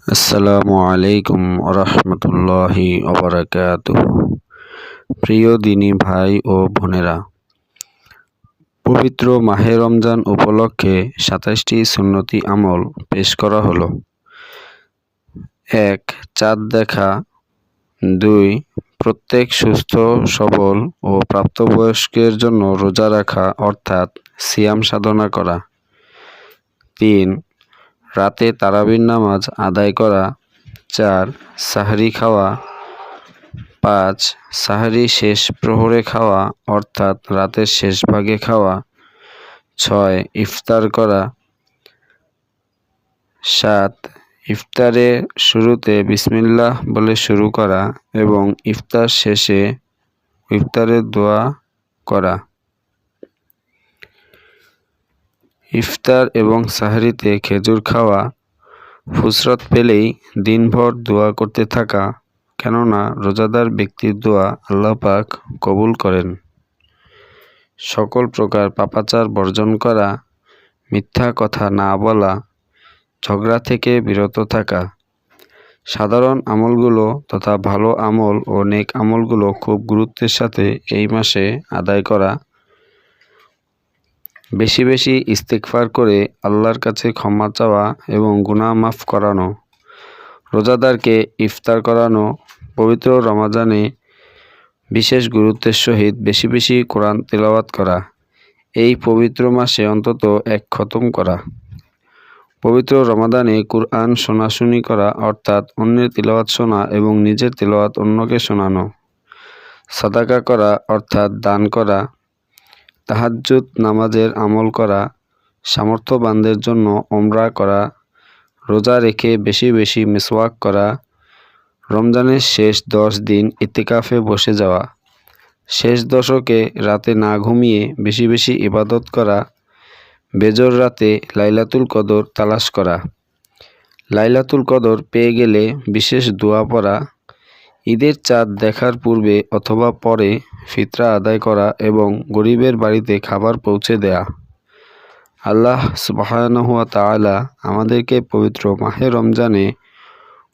আসসালামু আলাইকুম রহমতুল্লাহি ওবারাকাতুহু। প্রিয় দিনী ভাই ও বোনেরা, পবিত্র মাহে রমজান উপলক্ষে ২৭টি সুন্নতি আমল পেশ করা হলো। ১. চাঁদ দেখা। ২. প্রত্যেক সুস্থ সবল ও প্রাপ্তবয়স্কের জন্য রোজা রাখা অর্থাৎ সিয়াম সাধনা করা। ৩. রাতে তারাবির নামাজ আদায় করা। ৪. সাহরি খাওয়া। ৫. সাহরি শেষ প্রহরে খাওয়া অর্থাৎ রাতের শেষ ভাগে খাওয়া। ৬. ইফতার করা। ৭. ইফতারের শুরুতে বিসমিল্লাহ বলে শুরু করা এবং ইফতার শেষে ইফতারের দোয়া করা। ইফতার এবং সাহরিতে খেজুর খাওয়া। ফুসরত পেলেই দিনভর দোয়া করতে থাকা, কেননা রোজাদার ব্যক্তির দোয়া আল্লাহ পাক কবুল করেন। সকল প্রকার পাপাচার বর্জন করা, মিথ্যা কথা না বলা, ঝগড়া থেকে বিরত থাকা। সাধারণ আমলগুলো তথা ভালো আমল ও নেক আমলগুলো খুব গুরুত্বের সাথে এই মাসে আদায় করা। বেশি বেশি ইস্তেগফার করে আল্লাহর কাছে ক্ষমা চাওয়া এবং গুনাহ মাফ করানো। রোজাদারকে ইফতার করানো। পবিত্র রমজানে বিশেষ গুরুত্বের সহিত বেশি বেশি কোরআন তিলাওয়াত করা। এই পবিত্র মাসে অন্তত ১ খতম করা। পবিত্র রমাদানে কুরআন শোনাশুনি করা অর্থাৎ অন্যের তিলাওয়াত শোনা এবং নিজের তিলাওয়াত অন্যকে শোনানো। সাদাকা করা অর্থাৎ দান করা। তাহাজ্জুদ নামাজের আমল করা। সামর্থ্যবানদের জন্য ওমরা করা। রোজা রেখে বেশি বেশি মিসওয়াক করা। রমজানের শেষ ১০ দিন ইতিকাফে বসে যাওয়া। শেষ দশকে রাতে না ঘুমিয়ে বেশি বেশি ইবাদত করা। বেজর রাতে লাইলাতুল কদর তালাশ করা। লাইলাতুল কদর পেয়ে গেলে বিশেষ দোয়া পড়া। ঈদের চাঁদ দেখার পূর্বে অথবা পরে ফিতরা আদায় করা এবং গরিবের বাড়িতে খাবার পৌঁছে দেয়া। আল্লাহ সুবহানাহু ওয়া তাআলা আমাদেরকে পবিত্র মাহে রমজানে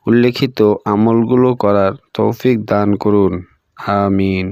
উল্লেখিত আমলগুলো করার তৌফিক দান করুন। আমিন।